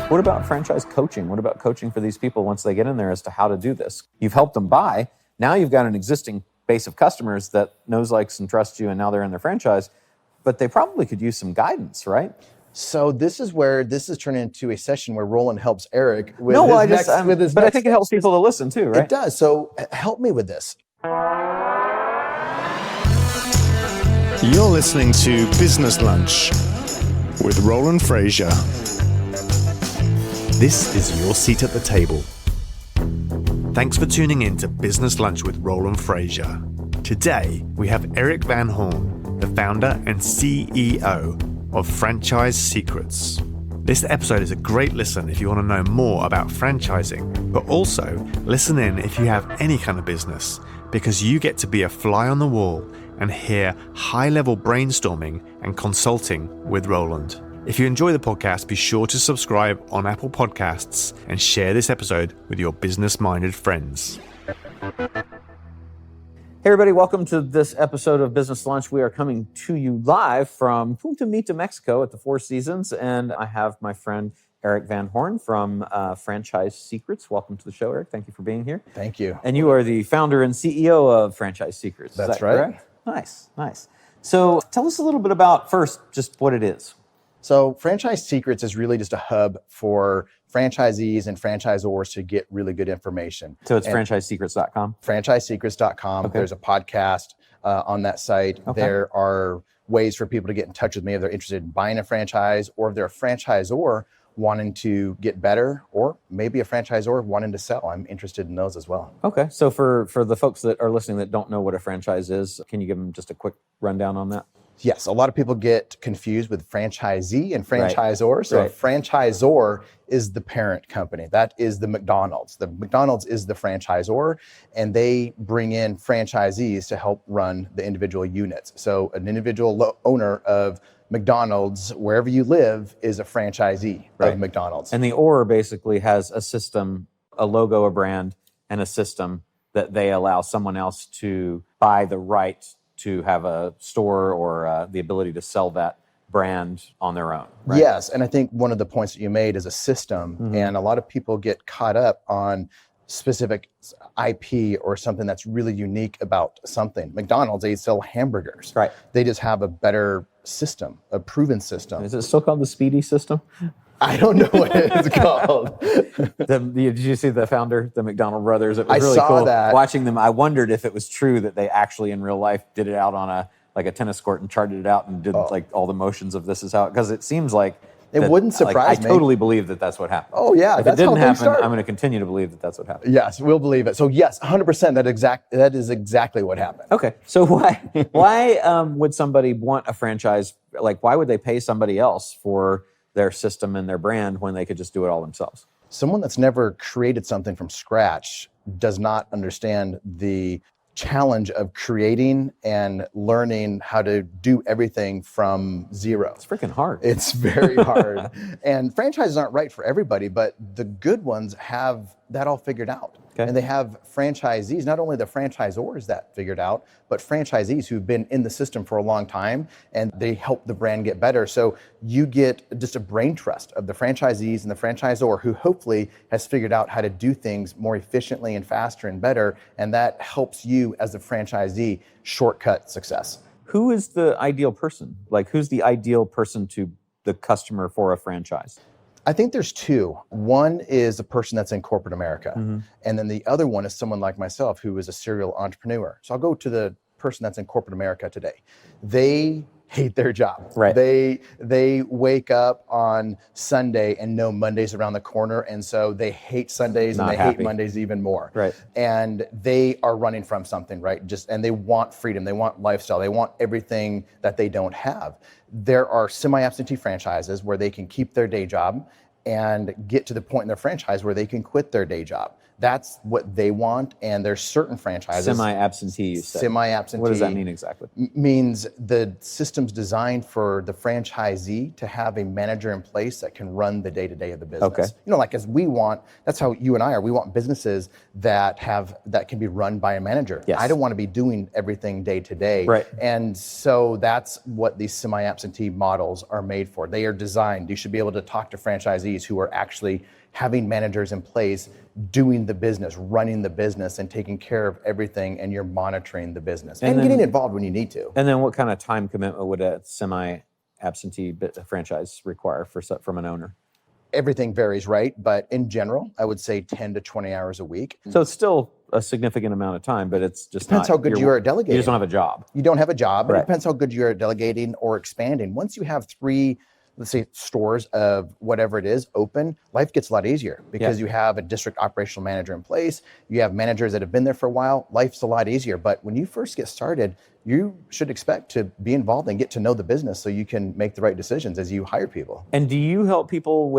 What about franchise coaching? What about coaching for these people once they get in there as to how to do this? You've helped them buy. Now you've got an existing base of customers that knows, likes, and trusts you, and now they're in their franchise. But they probably could use some guidance, right? So this is where this is turned into a session where Roland helps Eric with I think it helps people to listen too, right? It does. So help me with this. You're listening to Business Lunch with Roland Frasier. This is your seat at the table. Thanks for tuning in to Business Lunch with Roland Frasier. Today, we have Erik van Horn, the founder and CEO of Franchise Secrets. This episode is a great listen if you want to know more about franchising, but also listen in if you have any kind of business, because you get to be a fly on the wall and hear high-level brainstorming and consulting with Roland. If you enjoy the podcast, be sure to subscribe on Apple Podcasts and share this episode with your business-minded friends. Hey everybody, welcome to this episode of Business Lunch. We are coming to you live from Punta Mita, Mexico at the Four Seasons, and I have my friend Erik van Horn from Franchise Secrets. Welcome to the show, Erik. Thank you for being here. Thank you. And you are the founder and CEO of Franchise Secrets. That's is that right. Correct? Nice. So tell us a little bit about, first, just what it is. So Franchise Secrets is really just a hub for franchisees and franchisors to get really good information. So it's franchisesecrets.com? Franchisesecrets.com. Okay. There's a podcast on that site. Okay. There are ways for people to get in touch with me if they're interested in buying a franchise, or if they're a franchisor wanting to get better, or maybe a franchisor wanting to sell. I'm interested in those as well. Okay. So for the folks that are listening that don't know what a franchise is, can you give them just a quick rundown on that? Yes, a lot of people get confused with franchisee and franchisor. Right. So Right. a franchisor is the parent company. That is the McDonald's. The McDonald's is the franchisor, and they bring in franchisees to help run the individual units. So an individual owner of McDonald's, wherever you live, is a franchisee of McDonald's. And the OR basically has a system, a logo, a brand, and a system that they allow someone else to buy the right to have a store or the ability to sell that brand on their own, right? Yes, and I think one of the points that you made is a system, and a lot of people get caught up on specific IP or something that's really unique about something. McDonald's, they sell hamburgers. Right. They just have a better system, a proven system. Is it still called the Speedy system? I don't know what it's called. Did you see the founder, the McDonald brothers? It was really saw cool that. watching them. I wondered if it was true that they actually in real life did it out on a tennis court and charted it out and did like all the motions of this is how, because it seems like It wouldn't surprise me. I totally believe that that's what happened. Oh yeah, If it that's didn't how things happen, start. I'm going to continue to believe that that's what happened. Yes, we'll believe it. So yes, 100%. That is exactly what happened. Okay, so why would somebody want a franchise? Like, why would they pay somebody else for their system and their brand when they could just do it all themselves? Someone that's never created something from scratch does not understand the challenge of creating and learning how to do everything from zero. It's freaking hard. It's very hard. And franchises aren't right for everybody, but the good ones have that all figured out. Okay. And they have franchisees, not only the franchisors that figured out, but franchisees who've been in the system for a long time, and they help the brand get better. So you get just a brain trust of the franchisees and the franchisor who hopefully has figured out how to do things more efficiently and faster and better. And that helps you as a franchisee shortcut success. Who is the ideal person? Like, who's the ideal person to the customer for a franchise? I think there's two. One is a person that's in corporate America. And then the other one is someone like myself who is a serial entrepreneur. So I'll go to the person that's in corporate America today. They hate their job. Right. They wake up on Sunday and know Monday's around the corner. And so they hate Sundays and Not they happy. hate Mondays even more. Right. And they are running from something, right? And they want freedom. They want lifestyle. They want everything that they don't have. There are semi-absentee franchises where they can keep their day job and get to the point in their franchise where they can quit their day job. That's what they want. And there's certain franchises. Semi-absentee, you said. Semi-absentee. What does that mean exactly? Means the system's designed for the franchisee to have a manager in place that can run the day-to-day of the business. Okay. Like as we want, that's how you and I are. We want businesses that can be run by a manager. Yes. I don't want to be doing everything day to day. Right. And so that's what these semi-absentee models are made for. They are designed. You should be able to talk to franchisees who are actually having managers in place, doing the business, running the business, and taking care of everything, and you're monitoring the business and getting involved when you need to. And then what kind of time commitment would a semi-absentee franchise require from an owner? Everything varies, right? But in general, I would say 10 to 20 hours a week. So it's still a significant amount of time, but it's just depends how good you are at delegating. You just don't have a job. You don't have a job. Right. It depends how good you are at delegating or expanding. Once you have 3, let's say, stores of whatever it is open, life gets a lot easier because you have a district operational manager in place. You have managers that have been there for a while. Life's a lot easier. But when you first get started, you should expect to be involved and get to know the business so you can make the right decisions as you hire people. And do you help people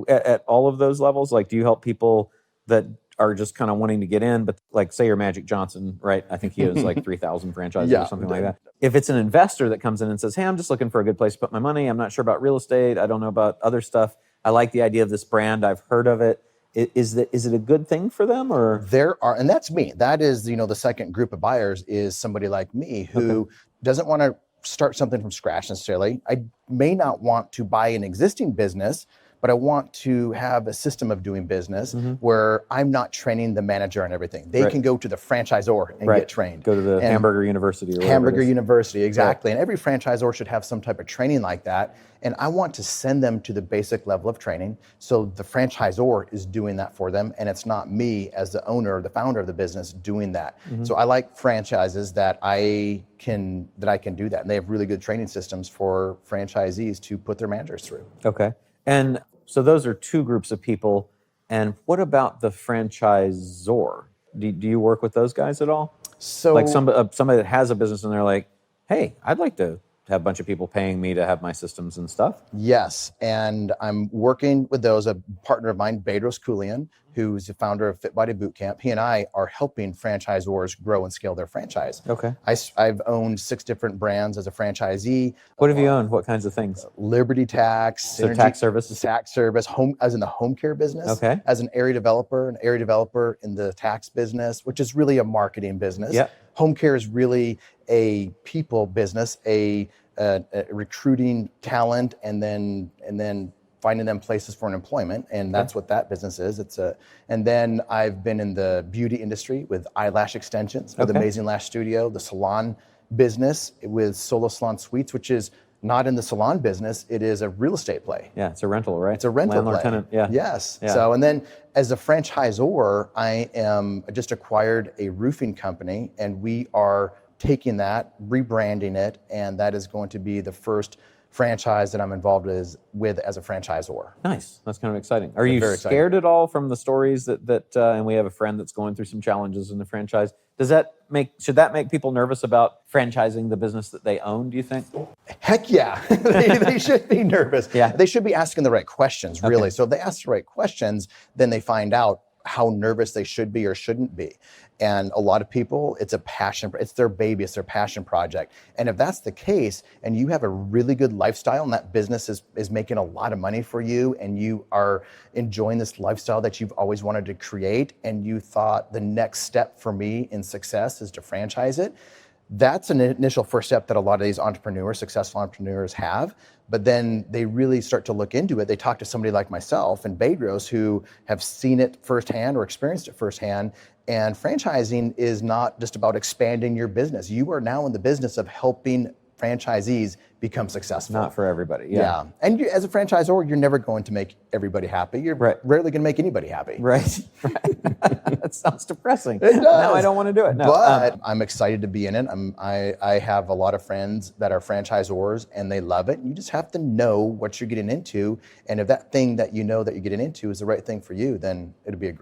at all of those levels? Like, do you help people that are just kind of wanting to get in, but like say you're Magic Johnson, right? I think he has like 3,000 franchises or something like that. If it's an investor that comes in and says, hey, I'm just looking for a good place to put my money. I'm not sure about real estate. I don't know about other stuff. I like the idea of this brand. I've heard of it. Is it a good thing for them, or? There are, and that's me. That is, the second group of buyers is somebody like me who doesn't want to start something from scratch necessarily. I may not want to buy an existing business, but I want to have a system of doing business where I'm not training the manager and everything. They can go to the franchisor and get trained. Go to the Hamburger University. Or Hamburger University, exactly. And every franchisor should have some type of training like that. And I want to send them to the basic level of training. So the franchisor is doing that for them. And it's not me as the owner or the founder of the business doing that. So I like franchises that I can do that. And they have really good training systems for franchisees to put their managers through. Okay. And so those are two groups of people. And what about the franchisor? Do you work with those guys at all? So, like somebody that has a business and they're like, hey, I'd like to have a bunch of people paying me to have my systems and stuff. Yes, and I'm working with those. A partner of mine, Bedros Keuilian, who's the founder of Fit Body Bootcamp. He and I are helping franchisors grow and scale their franchise. Okay. I've owned 6 different brands as a franchisee. What have you owned? What kinds of things? Liberty Tax. So tax services? Tax service, as in the home care business. Okay. As an area developer in the tax business, which is really a marketing business. Yeah. Home care is really a people business, a recruiting talent, and then finding them places for an employment, and that's what that business is. And then I've been in the beauty industry with eyelash extensions with Amazing Lash Studio, the salon business with Solo Salon Suites, which is not in the salon business. It is a real estate play. Yeah, it's a rental, right? It's a rental Landlord play. Tenant, yeah. Yes. Yeah. So, and then as a franchisor, I just acquired a roofing company, and we are taking that, rebranding it, and that is going to be the first franchise that I'm involved with as a franchisor. Nice. That's kind of exciting. Are you very scared at all from the stories that and we have a friend that's going through some challenges in the franchise? Should that make people nervous about franchising the business that they own, do you think? Heck yeah. they should be nervous. Yeah. They should be asking the right questions, really. So if they ask the right questions, then they find out how nervous they should be or shouldn't be. And a lot of people, it's a passion, it's their baby, it's their passion project. And if that's the case, and you have a really good lifestyle and that business is making a lot of money for you, and you are enjoying this lifestyle that you've always wanted to create, and you thought the next step for me in success is to franchise it, that's an initial first step that a lot of these successful entrepreneurs have. But then they really start to look into it. They talk to somebody like myself and Bedros who have seen it firsthand or experienced it firsthand. And franchising is not just about expanding your business. You are now in the business of helping franchisees become successful. Not for everybody. Yeah. And as a franchisor, you're never going to make everybody happy. You're rarely going to make anybody happy. Right. That sounds depressing. It does. No, I don't want to do it. No. But I'm excited to be in it. I have a lot of friends that are franchisors and they love it. You just have to know what you're getting into. And if that thing that you know that you're getting into is the right thing for you, then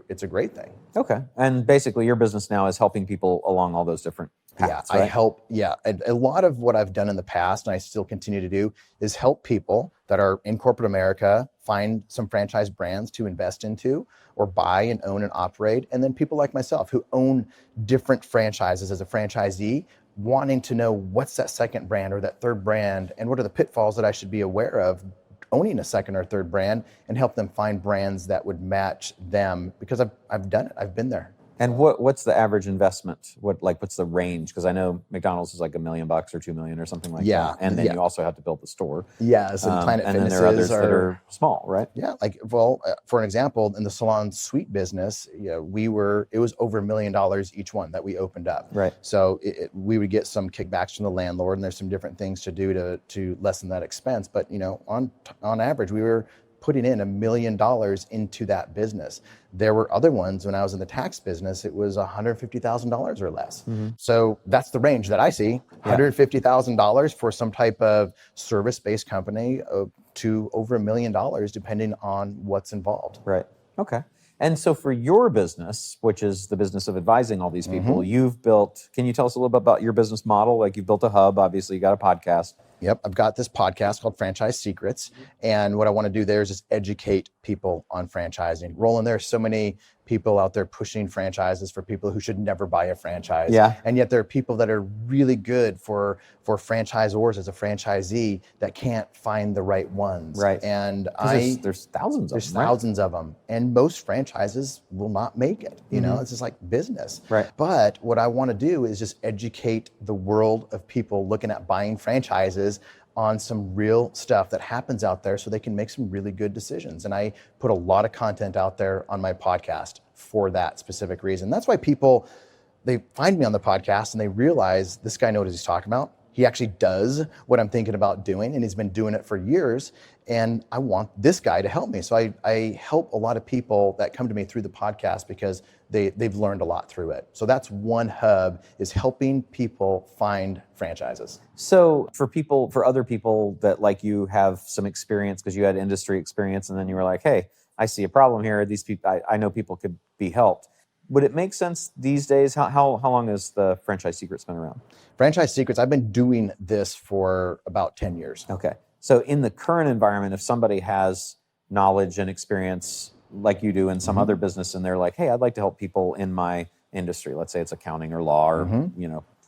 it's a great thing. Okay. And basically your business now is helping people along all those different paths, right? I help. Yeah. And a lot of what I've done in the past, and I still continue to do, is help people that are in corporate America find some franchise brands to invest into or buy and own and operate. And then people like myself who own different franchises as a franchisee, wanting to know what's that second brand or that third brand and what are the pitfalls that I should be aware of owning a second or third brand, and help them find brands that would match them, because I've done it. I've been there. And what's the average investment? What's the range? Because I know McDonald's is like $1 million or $2 million or something like that. And then you also have to build the store. Yes, and Planet and then Fitnesses there are others that are small, right? Yeah, for an example, in the salon suite business, it was over $1 million each one that we opened up. Right. So we would get some kickbacks from the landlord, and there's some different things to do to lessen that expense. But on average, we were putting in $1 million into that business. There were other ones when I was in the tax business, it was $150,000 or less. Mm-hmm. So that's the range that I see, $150,000 for some type of service-based company to over $1 million, depending on what's involved. Right, okay. And so for your business, which is the business of advising all these people, you've built, can you tell us a little bit about your business model? Like you've built a hub, obviously you got a podcast. Yep, I've got this podcast called Franchise Secrets. And what I want to do there is just educate people on franchising. Roland, there are so many people out there pushing franchises for people who should never buy a franchise. Yeah. And yet there are people that are really good for franchisors as a franchisee that can't find the right ones. Right. And there's thousands of them. There's thousands of them. And most franchises will not make it. It's just like business. Right. But what I want to do is just educate the world of people looking at buying franchises on some real stuff that happens out there so they can make some really good decisions. And I put a lot of content out there on my podcast for that specific reason. That's why people, they find me on the podcast and they realize this guy knows what he's talking about. He actually does what I'm thinking about doing, and he's been doing it for years. And I want this guy to help me. So I help a lot of people that come to me through the podcast because they've learned a lot through it. So that's one hub, is helping people find franchises. So for other people that like you have some experience because you had industry experience and then you were like, hey, I see a problem here. These people, I know people could be helped. Would it make sense these days? How long has the Franchise Secrets been around? Franchise Secrets, I've been doing this for about 10 years. Okay. So in the current environment, if somebody has knowledge and experience like you do in some other business and they're like, hey, I'd like to help people in my industry. Let's say it's accounting or law or,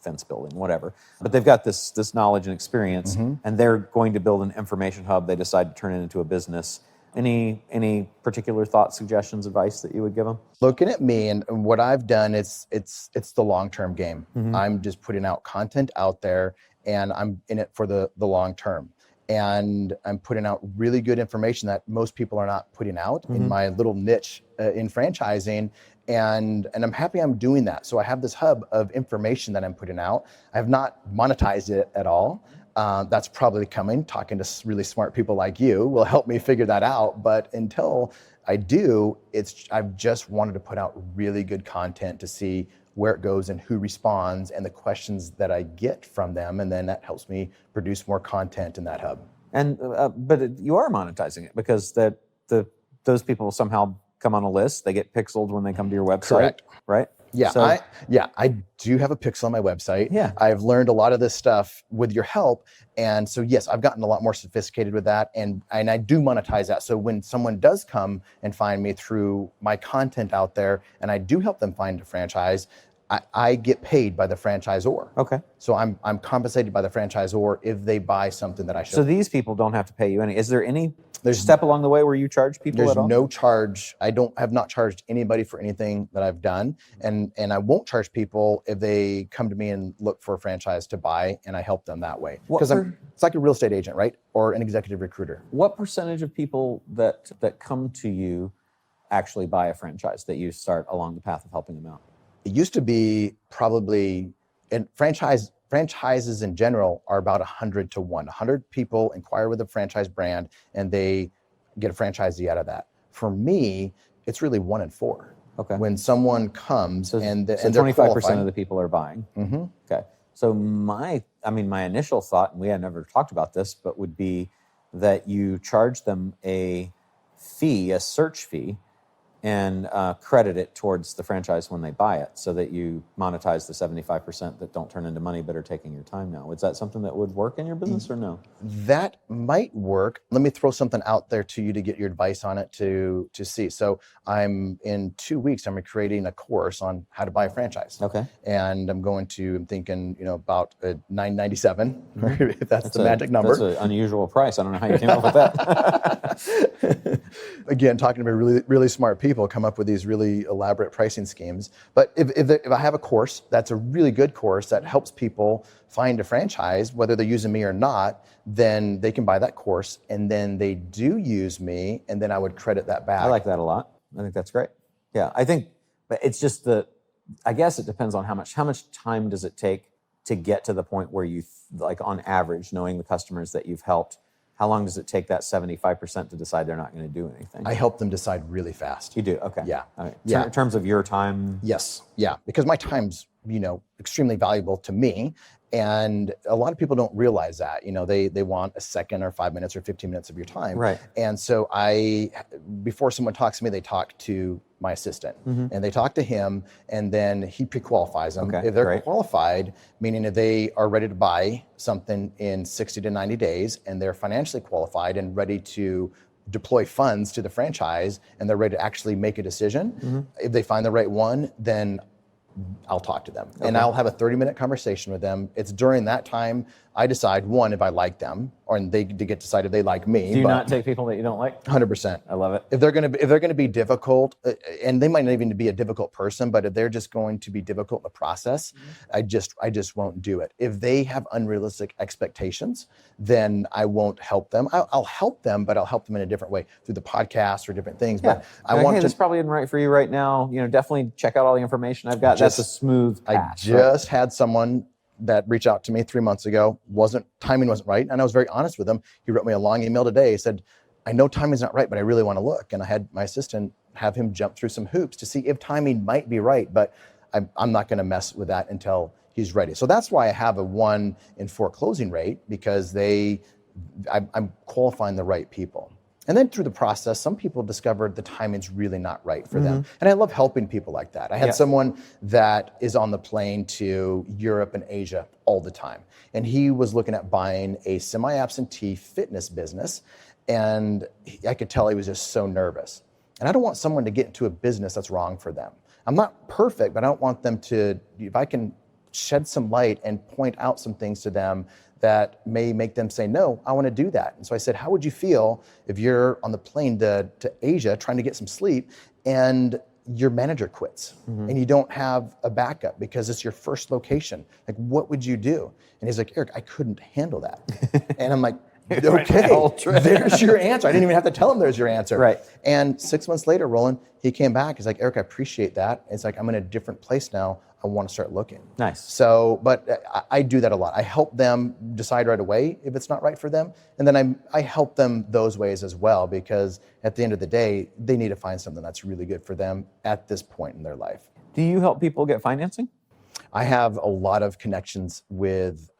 fence building, whatever. But they've got this knowledge and experience and they're going to build an information hub. They decide to turn it into a business. Any particular thoughts, suggestions, advice that you would give them? Looking at me and what I've done, it's the long-term game. I'm just putting out content out there and I'm in it for the long term. And I'm putting out really good information that most people are not putting out in my little niche in franchising. And I'm happy I'm doing that. So I have this hub of information that I'm putting out. I have not monetized it at all. That's probably coming. Talking to really smart people like you will help me figure that out. But until I do, I've just wanted to put out really good content to see where it goes and who responds and the questions that I get from them. And then that helps me produce more content in that hub. And but you are monetizing it because those people somehow come on a list. They get pixeled when they come to your website. Correct. Right? Yeah, So, I do have a pixel on my website. Yeah. I've learned a lot of this stuff with your help. And so, yes, I've gotten a lot more sophisticated with that. And I do monetize that. So when someone does come and find me through my content out there, and I do help them find a franchise, I get paid by the franchisor. Okay. So I'm compensated by the franchisor if they buy something that I should. So these people don't have to pay you any. Is there any step along the way where you charge people There's at all? no charge. I have not charged anybody for anything that I've done. And I won't charge people if they come to me and look for a franchise to buy, and I help them that way. Because it's like a real estate agent, right? Or an executive recruiter. What percentage of people that come to you actually buy a franchise that you start along the path of helping them out? It used to be probably, and franchises in general are about 100 to 1. 100 people inquire with a franchise brand and they get a franchisee out of that. For me, it's really 1 in 4. Okay. When someone comes and they're 25% qualified, of the people are buying. Mm-hmm. Okay. So my initial thought, and we had never talked about this, but would be that you charge them a fee, a search fee, and credit it towards the franchise when they buy it, so that you monetize the 75% that don't turn into money but are taking your time now. Is that something that would work in your business or no? That might work. Let me throw something out there to you to get your advice on it to see. So in 2 weeks, I'm creating a course on how to buy a franchise. Okay. And I'm thinking, about $997, if that's the magic number. That's an unusual price. I don't know how you came up with that. Again, talking to really, really smart people come up with these really elaborate pricing schemes. But if I have a course, that's a really good course that helps people find a franchise, whether they're using me or not, then they can buy that course, and then they do use me, and then I would credit that back. I like that a lot. I think that's great. Yeah, I think, but it's just I guess it depends on how much time does it take to get to the point where you, like on average, knowing the customers that you've helped, how long does it take that 75% to decide they're not going to do anything? I help them decide really fast. You do? Okay. Yeah. All right. Yeah. In terms of your time? Yes. Yeah. Because my time's, extremely valuable to me. And a lot of people don't realize that, they want a second or 5 minutes or 15 minutes of your time. Right. And so before someone talks to me, they talk to my assistant, and they talk to him, and then he pre-qualifies them. Okay, If they're great. qualified, meaning if they are ready to buy something in 60 to 90 days, and they're financially qualified and ready to deploy funds to the franchise, and they're ready to actually make a decision, if they find the right one, then I'll talk to them. Okay. And I'll have a 30-minute conversation with them. It's during that time I decide, one, if I like them, or they get to decide if they like me. Do you not take people that you don't like? 100%. I love it. If they're gonna be difficult, and they might not even be a difficult person, but if they're just going to be difficult in the process, I just won't do it. If they have unrealistic expectations, then I won't help them. I'll help them, but I'll help them in a different way through the podcast or different things. Yeah. But I want this probably isn't right for you right now. Definitely check out all the information I've got. That's a smooth path. I just had someone that reached out to me 3 months ago. Timing wasn't right, and I was very honest with him. He wrote me a long email today. He said, I know timing's not right, but I really want to look. And I had my assistant have him jump through some hoops to see if timing might be right, but I'm not going to mess with that until he's ready. So that's why I have a 1 in 4 closing rate, because I'm qualifying the right people. And then through the process, some people discovered the timing's really not right for them. And I love helping people like that. I had someone that is on the plane to Europe and Asia all the time. And he was looking at buying a semi-absentee fitness business. And I could tell he was just so nervous. And I don't want someone to get into a business that's wrong for them. I'm not perfect, but I don't want them to, if I can shed some light and point out some things to them that may make them say, no, I want to do that. And so I said, how would you feel if you're on the plane to Asia trying to get some sleep and your manager quits and you don't have a backup because it's your first location? Like, what would you do? And he's like, Eric, I couldn't handle that. And I'm like, okay, there's your answer. I didn't even have to tell him there's your answer. Right. And 6 months later, Roland, he came back. He's like, Eric, I appreciate that. It's like, I'm in a different place now. I want to start looking. Nice. So, but I do that a lot. I help them decide right away if it's not right for them. And then I help them those ways as well, because at the end of the day, they need to find something that's really good for them at this point in their life. Do you help people get financing? I have a lot of connections with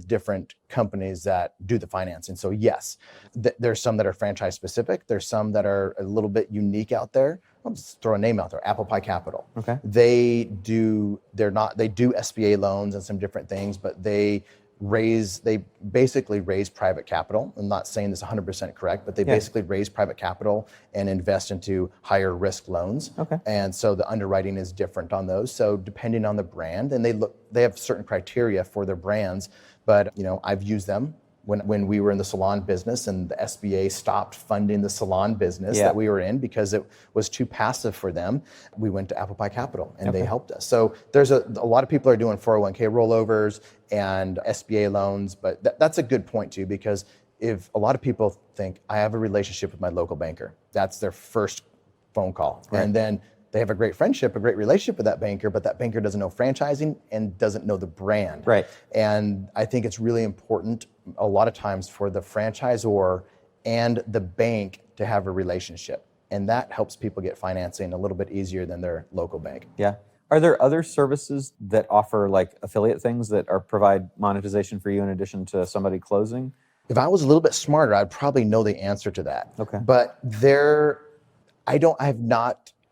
different companies that do the financing. So yes, there's some that are franchise specific. There's some that are a little bit unique out there. I'll just throw a name out there, Apple Pie Capital. Okay. They do SBA loans and some different things, but they basically raise private capital. I'm not saying this 100% correct, but they basically raise private capital and invest into higher risk loans. Okay. And so the underwriting is different on those. So depending on the brand, and they have certain criteria for their brands, but I've used them when we were in the salon business and the SBA stopped funding the salon business that we were in because it was too passive for them. We went to Apple Pie Capital and they helped us. So there's a lot of people are doing 401k rollovers and SBA loans, but that's a good point too, because if a lot of people think I have a relationship with my local banker, that's their first phone call. Right. And then they have a great friendship, a great relationship with that banker, but that banker doesn't know franchising and doesn't know the brand. Right. And I think it's really important a lot of times for the franchisor and the bank to have a relationship. And that helps people get financing a little bit easier than their local bank. Yeah. Are there other services that offer like affiliate things that provide monetization for you in addition to somebody closing? If I was a little bit smarter, I'd probably know the answer to that. Okay. But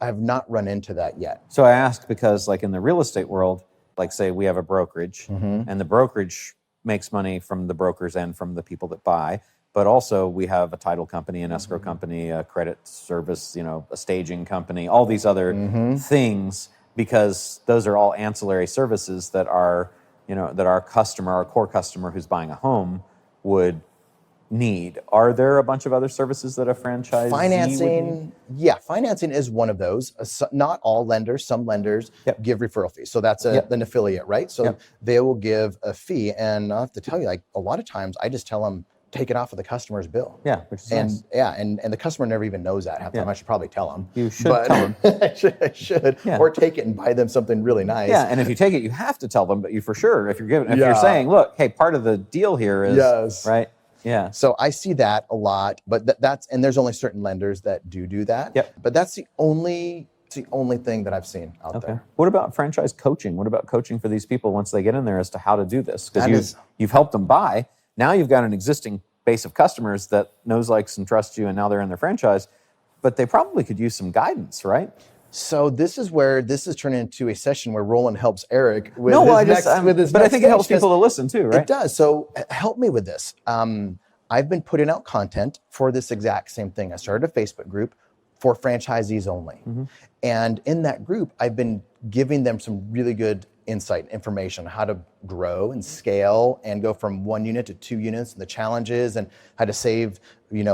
I have not run into that yet. So I asked because, like in the real estate world, like say we have a brokerage, and the brokerage makes money from the brokers and from the people that buy, but also we have a title company, an escrow company, a credit service, a staging company, all these other things, because those are all ancillary services that our customer, our core customer who's buying a home would need. Are there a bunch of other services that a franchisee would need? Financing is one of those. Not all lenders, some lenders give referral fees. So that's an affiliate, right? So they will give a fee, and I have to tell you, like a lot of times I just tell them, take it off of the customer's bill. Yeah, which is nice. And the customer never even knows that. Half the time I should probably tell them. You should tell them. I should. Yeah. Or take it and buy them something really nice. Yeah, and if you take it, you have to tell them, but you for sure, if you're saying, look, hey, part of the deal here is, right? Yeah. So I see that a lot, but and there's only certain lenders that do that. Yep. But that's the only thing that I've seen out there. What about franchise coaching? What about coaching for these people once they get in there as to how to do this? Because you've helped them buy. Now you've got an existing base of customers that knows, likes, and trusts you, and now they're in their franchise, but they probably could use some guidance, right? So this is where this is turning into a session where Roland helps Eric with his but I think it helps people to listen too, right? It does. So help me with this. I've been putting out content for this exact same thing. I started a Facebook group for franchisees only. And in that group, I've been giving them some really good insight, information, how to grow and scale and go from 1 unit to 2 units and the challenges and how to save,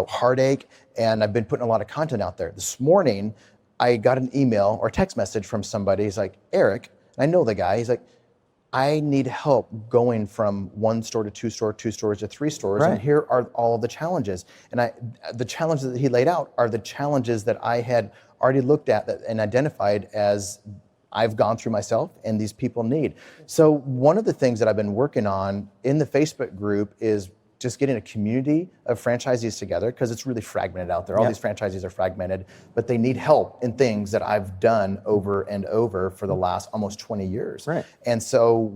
heartache. And I've been putting a lot of content out there. This morning, I got an email or text message from somebody. He's like, Eric, and I know the guy. He's like, I need help going from 1 store to 2 stores, 2 stores to 3 stores. Right. And here are all of the challenges. And the challenges that he laid out are the challenges that I had already looked at and identified as I've gone through myself and these people need. So one of the things that I've been working on in the Facebook group is just getting a community of franchisees together, because it's really fragmented out there. All these franchisees are fragmented, but they need help in things that I've done over and over for the last almost 20 years. Right. And so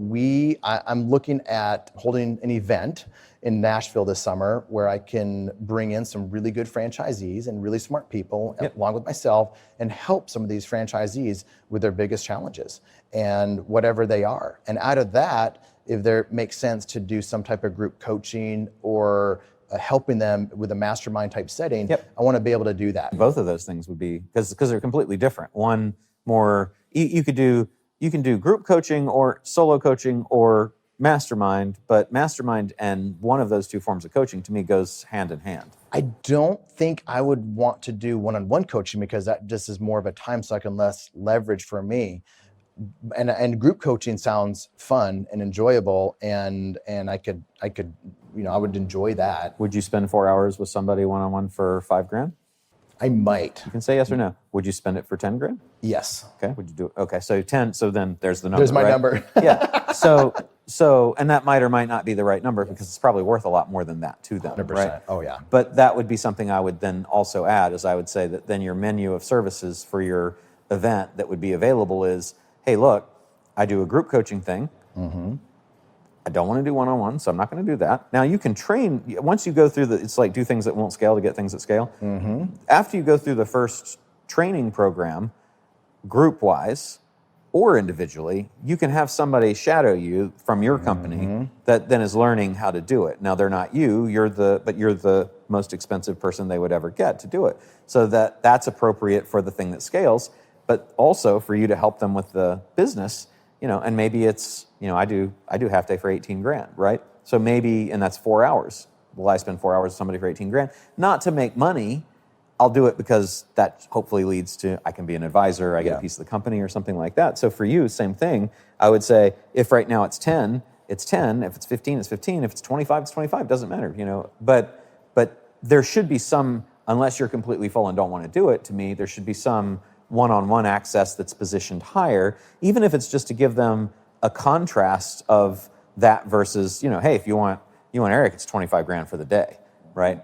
I'm looking at holding an event in Nashville this summer where I can bring in some really good franchisees and really smart people along with myself and help some of these franchisees with their biggest challenges and whatever they are. And out of that, if there makes sense to do some type of group coaching or helping them with a mastermind type setting, I want to be able to do that. Both of those things would be, because they're completely different. One more, you can do group coaching or solo coaching or mastermind, but mastermind and one of those two forms of coaching to me goes hand in hand. I don't think I would want to do one-on-one coaching because that just is more of a time suck and less leverage for me. And group coaching sounds fun and enjoyable, and I would enjoy that. Would you spend 4 hours with somebody one-on-one for $5,000? I might. You can say yes or no. Would you spend it for $10,000? Yes. Okay. Would you do it? Okay. So 10. So then there's the number. There's my number. Yeah. So, and that might or might not be the right number because it's probably worth a lot more than that to them. 100%. Right? Oh yeah. But that would be something I would then also add, is I would say that then your menu of services for your event that would be available is, hey, look, I do a group coaching thing. Mm-hmm. I don't want to do one-on-one, so I'm not going to do that. Now you can train, once you go through it's like do things that won't scale to get things that scale. Mm-hmm. After you go through the first training program, group-wise or individually, you can have somebody shadow you from your company that then is learning how to do it. Now they're not you, but you're the most expensive person they would ever get to do it. So that's appropriate for the thing that scales, but also for you to help them with the business, and maybe it's, I do half day for $18,000, right? So maybe, and that's 4 hours. Will I spend 4 hours with somebody for $18,000? Not to make money. I'll do it because that hopefully leads to, I can be an advisor, I get a piece of the company or something like that. So for you, same thing. I would say, if right now it's 10, it's 10. If it's 15, it's 15. If it's 25, it's 25. Doesn't matter, But there should be some, unless you're completely full and don't want to do it, to me, there should be some one-on-one access that's positioned higher, even if it's just to give them a contrast of that versus, hey, if you want Eric, it's $25,000 for the day, right?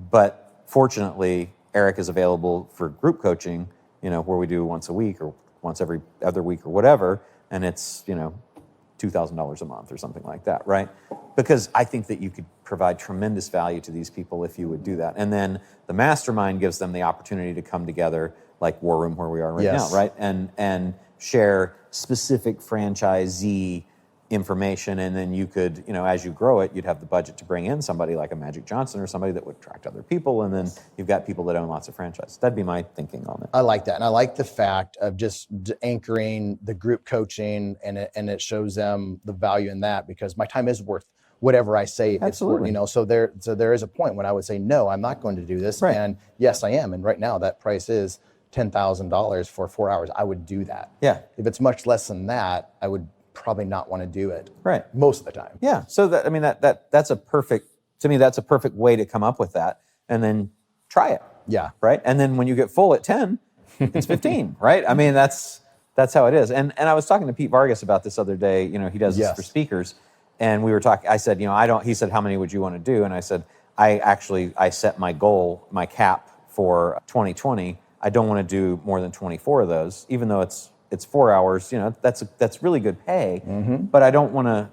But fortunately, Eric is available for group coaching, where we do once a week or once every other week or whatever, and it's, $2,000 a month or something like that, right? Because I think that you could provide tremendous value to these people if you would do that. And then the mastermind gives them the opportunity to come together like War Room where we are right Yes. now, right? And share specific franchisee information, and then you could, as you grow it, you'd have the budget to bring in somebody like a Magic Johnson or somebody that would attract other people, and then you've got people that own lots of franchises. That'd be my thinking on it. I like that. And I like the fact of just anchoring the group coaching, and it shows them the value in that, because my time is worth whatever I say Absolutely. it's worth, so there is a point when I would say, no, I'm not going to do this. Right. And yes, I am. And right now that price is $10,000 for 4 hours. I would do that. Yeah. If it's much less than that, I would probably not want to do it. Right. Most of the time. Yeah. So that's a perfect way to come up with that, and then try it. Yeah. Right. And then when you get full at 10, it's 15. Right. I mean, that's how it is. And I was talking to Pete Vargas about this other day. He does this for speakers, and we were talking. I said, he said, how many would you want to do? And I said, I set my goal, my cap for 2020. I don't want to do more than 24 of those, even though it's 4 hours. That's really good pay. Mm-hmm. But I don't want to.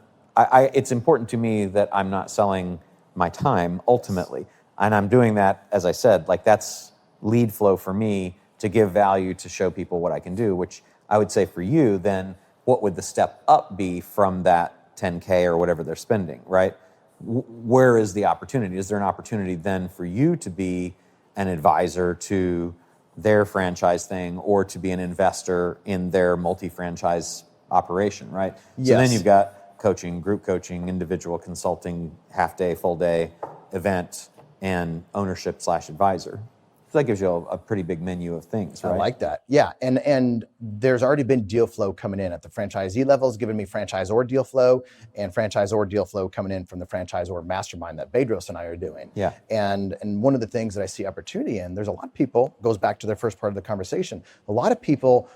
It's important to me that I'm not selling my time ultimately, and I'm doing that, as I said, like that's lead flow for me to give value, to show people what I can do. Which I would say for you, then what would the step up be from that 10K or whatever they're spending, right? Where is the opportunity? Is there an opportunity then for you to be an advisor to their franchise thing, or to be an investor in their multi-franchise operation, right? Yes. So then you've got coaching, group coaching, individual consulting, half day, full day, event, and ownership / advisor. So that gives you a pretty big menu of things, right? I like that. Yeah, and there's already been deal flow coming in at the franchisee levels, giving me franchisor deal flow, and franchisor deal flow coming in from the franchisor mastermind that Bedros and I are doing. Yeah. And one of the things that I see opportunity in, there's a lot of people, goes back to the first part of the conversation, a lot of people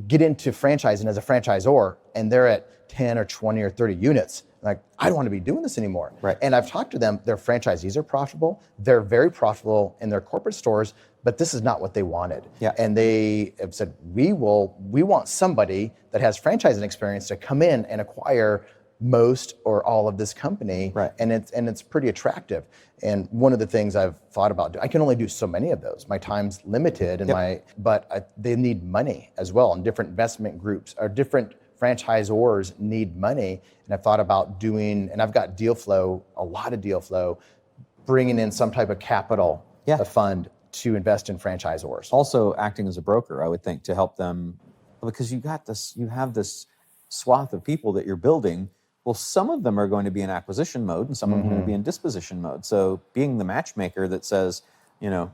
get into franchising as a franchisor, and they're at 10 or 20 or 30 units. Like, I don't want to be doing this anymore. Right. And I've talked to them, their franchisees are profitable, they're very profitable in their corporate stores, but this is not what they wanted. Yeah. And they have said, we want somebody that has franchising experience to come in and acquire most or all of this company. Right. And it's pretty attractive. And one of the things I've thought about, I can only do so many of those. My time's limited, and they need money as well. And different investment groups or different franchisors need money. And I've thought about and I've got deal flow, a lot of deal flow, bringing in some type of capital, a fund to invest in franchisors. Also acting as a broker, I would think, to help them, because you have this swath of people that you're building. Well, some of them are going to be in acquisition mode, and some of them are going to be in disposition mode. So being the matchmaker that says,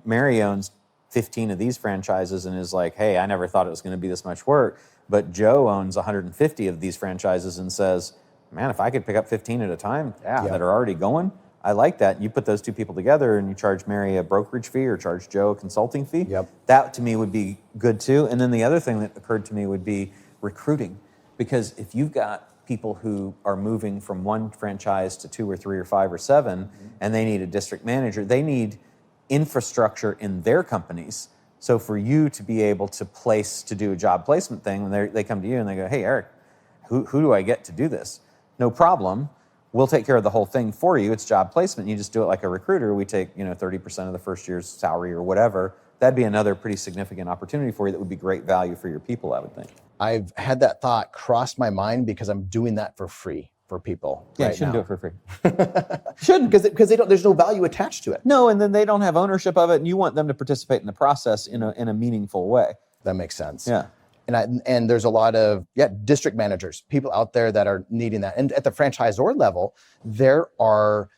Mary owns 15 of these franchises and is like, hey, I never thought it was going to be this much work. But Joe owns 150 of these franchises and says, man, if I could pick up 15 at a time that are already going, I like that. You put those two people together and you charge Mary a brokerage fee or charge Joe a consulting fee. Yep. That to me would be good too. And then the other thing that occurred to me would be recruiting. Because if you've got people who are moving from one franchise to 2 or 3 or 5 or 7, and they need a district manager, they need infrastructure in their companies. So for you to be able to do a job placement thing, when they come to you and they go, hey, Eric, who do I get to do this? No problem. We'll take care of the whole thing for you. It's job placement. You just do it like a recruiter. We take 30% of the first year's salary or whatever. That'd be another pretty significant opportunity for you that would be great value for your people, I would think. I've had that thought cross my mind because I'm doing that for free for people. Yeah, right you shouldn't now. do it for free. Shouldn't. Because there's no value attached to it. No, and then they don't have ownership of it, and you want them to participate in the process in a meaningful way. That makes sense. Yeah. And there's a lot of district managers, people out there that are needing that. And at the franchisor level, there are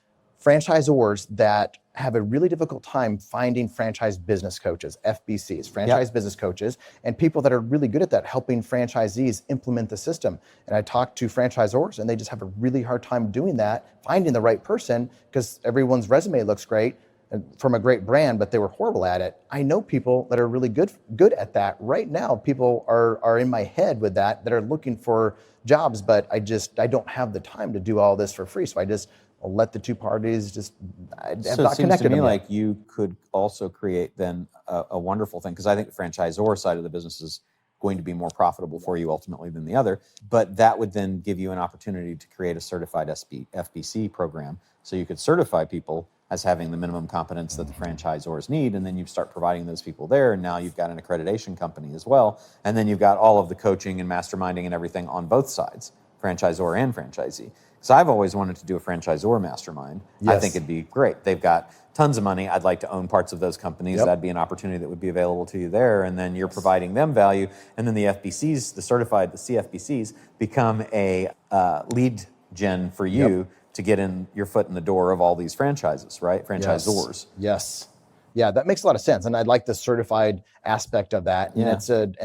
franchisors that have a really difficult time finding franchise business coaches, FBCs, franchise business coaches, and people that are really good at that, helping franchisees implement the system. And I talk to franchisors, and they just have a really hard time doing that, finding the right person, because everyone's resume looks great from a great brand, but they were horrible at it. I know people that are really good at that right now. People are in my head with that are looking for jobs, but I don't have the time to do all this for free. So I'll let the two parties have not connected. It seems to me them like you could also create then a wonderful thing, because I think the franchisor side of the business is going to be more profitable for you ultimately than the other. But that would then give you an opportunity to create a certified FBC program. So you could certify people as having the minimum competence that the franchisors need, and then you start providing those people there, and now you've got an accreditation company as well, and then you've got all of the coaching and masterminding and everything on both sides, franchisor and franchisee. So I've always wanted to do a franchisor mastermind. Yes. I think it'd be great. They've got tons of money. I'd like to own parts of those companies. Yep. That'd be an opportunity that would be available to you there, and then you're providing them value, and then the FBCs, the CFBCs, become a lead gen for you to get in your foot in the door of all these franchises, right? Franchisors. Yes. Yeah, that makes a lot of sense, and I like the certified aspect of that. And Yeah.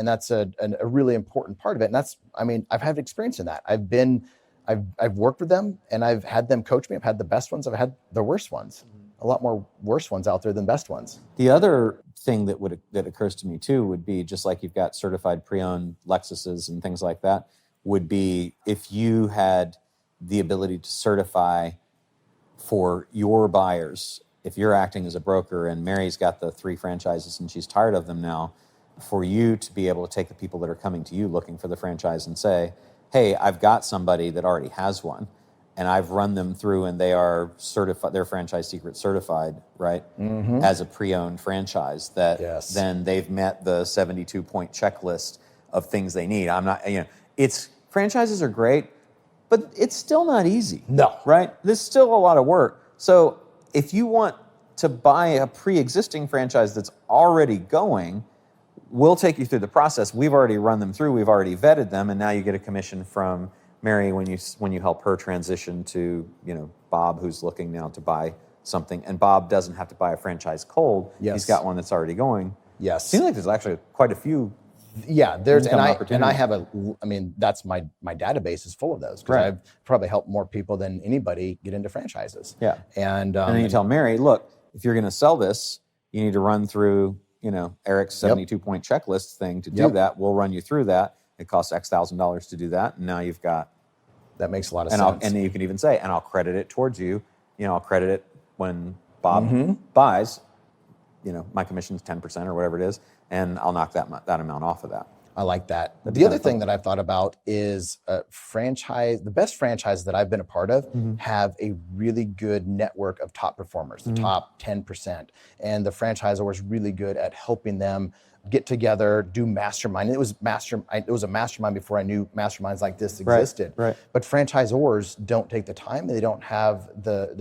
that's a really important part of it. And that's, I mean, I've had experience in that. I've worked with them, and I've had them coach me. I've had the best ones. I've had the worst ones. A lot more worse ones out there than best ones. The other thing that occurs to me too would be, just like you've got certified pre-owned Lexuses and things like that, would be if you had the ability to certify for your buyers. If you're acting as a broker and Mary's got the 3 franchises and she's tired of them now, for you to be able to take the people that are coming to you looking for the franchise and say, hey, I've got somebody that already has one, and I've run them through, and they are certified, they're Franchise Secret certified, right? Mm-hmm. As a pre-owned franchise, that then they've met the 72-point checklist of things they need. Franchises are great, but it's still not easy. No. Right? There's still a lot of work. So if you want to buy a pre-existing franchise that's already going, we'll take you through the process. We've already run them through. We've already vetted them, and now you get a commission from Mary when you help her transition to Bob, who's looking now to buy something. And Bob doesn't have to buy a franchise cold. Yes. He's got one that's already going. Yes. Seems like there's actually quite a few. Yeah, there's and I opportunities. have that's my database is full of those, because Right. I've probably helped more people than anybody get into franchises. Yeah. And then you tell Mary, look, if you're going to sell this, you need to run through Eric's 72-point checklist thing to do that. We'll run you through that. It costs X $1,000 to do that, and now you've got. That makes a lot of and sense. And then you can even say, and I'll credit it towards you. I'll credit it when Bob buys. My commission's 10% or whatever it is, and I'll knock that amount off of that. I like that. The other thing that I've thought about is franchise. The best franchises that I've been a part of have a really good network of top performers, the top 10%. And the franchisor was really good at helping them get together, do mastermind. It was a mastermind before I knew masterminds like this existed. Right. But franchisors don't take the time, and they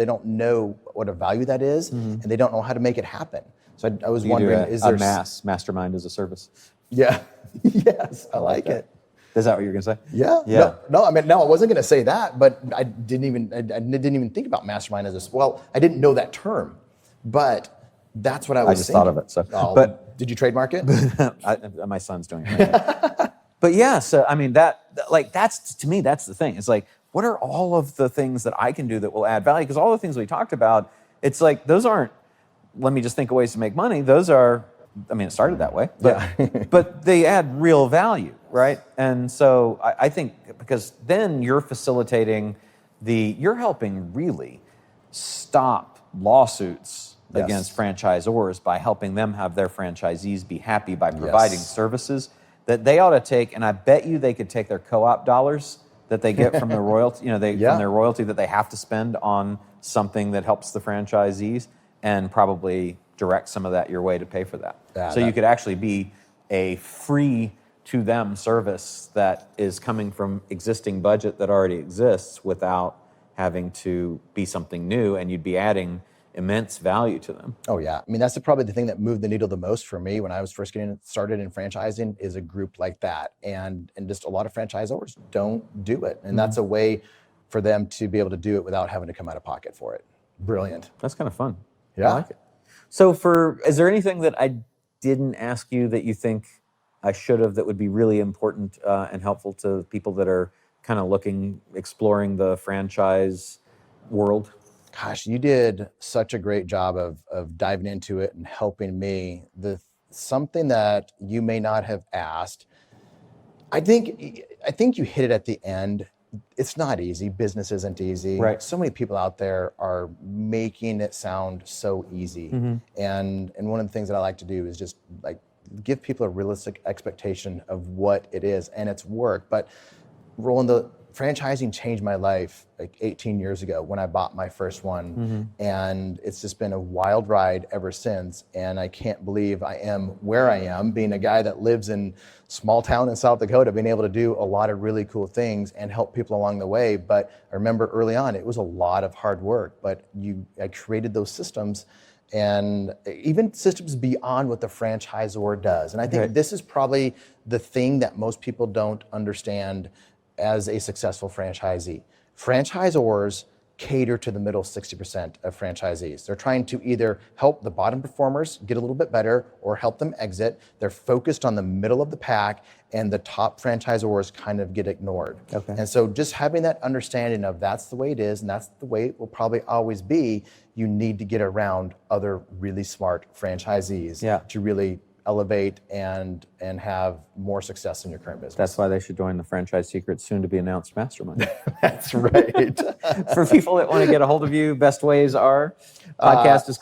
don't know what a value that is, and they don't know how to make it happen. So I was wondering, is there a mastermind as a service? Yeah. Yes, I like it. Is that what you're going to say? Yeah. Yeah. No, I wasn't going to say that, but I didn't even think about mastermind as a, well, I didn't know that term, but that's what I was just thinking. thought of it. So, but did you trademark it? My son's doing it right now. But yeah, so that's to me, that's the thing. It's like, what are all of the things that I can do that will add value? Because all the things we talked about, it's like, those aren't, let me just think of ways to make money. Those are, it started that way, but, but they add real value, right? And so I think, because then you're facilitating you're helping really stop lawsuits against franchisors by helping them have their franchisees be happy by providing services that they ought to take. And I bet you they could take their co-op dollars that they get from their royalty, from their royalty that they have to spend on something that helps the franchisees, and probably direct some of that your way to pay for that. You could actually be a free to them service that is coming from existing budget that already exists without having to be something new, and you'd be adding immense value to them. Oh yeah. That's probably the thing that moved the needle the most for me when I was first getting started in franchising, is a group like that. And just a lot of franchisors don't do it. And that's a way for them to be able to do it without having to come out of pocket for it. Brilliant. That's kind of fun. Yeah. I like it. So is there anything that I didn't ask you that you think I should have, that would be really important and helpful to people that are kind of exploring the franchise world? Gosh, you did such a great job of diving into it and helping me. Something that you may not have asked, I think you hit it at the end. It's not easy. Business isn't easy. Right. So many people out there are making it sound so easy. And one of the things that I like to do is just give people a realistic expectation of what it is, and it's work. But Roland, franchising changed my life like 18 years ago when I bought my first one. And it's just been a wild ride ever since. And I can't believe I am where I am, being a guy that lives in small town in South Dakota, being able to do a lot of really cool things and help people along the way. But I remember early on, it was a lot of hard work, but I created those systems, and even systems beyond what the franchisor does. And I think this is probably the thing that most people don't understand as a successful franchisee. Franchisors cater to the middle 60% of franchisees. They're trying to either help the bottom performers get a little bit better or help them exit. They're focused on the middle of the pack, and the top franchisors kind of get ignored. And so just having that understanding of that's the way it is and that's the way it will probably always be, you need to get around other really smart franchisees to really elevate and have more success in your current business. That's why they should join the Franchise Secrets soon to be announced mastermind. That's right. For people that want to get a hold of you, best ways are, podcast is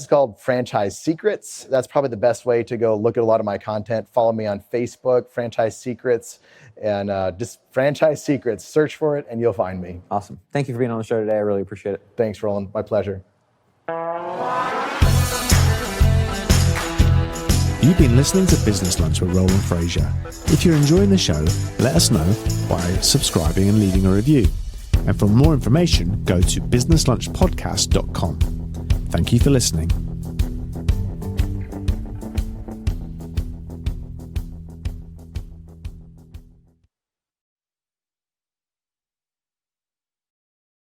called Franchise Secrets. That's probably the best way to go look at a lot of my content. Follow me on Facebook, Franchise Secrets, and just Franchise Secrets. Search for it and you'll find me. Awesome. Thank you for being on the show today. I really appreciate it. Thanks, Roland. My pleasure. You've been listening to Business Lunch with Roland Frasier. If you're enjoying the show, let us know by subscribing and leaving a review. And for more information, go to businesslunchpodcast.com. Thank you for listening.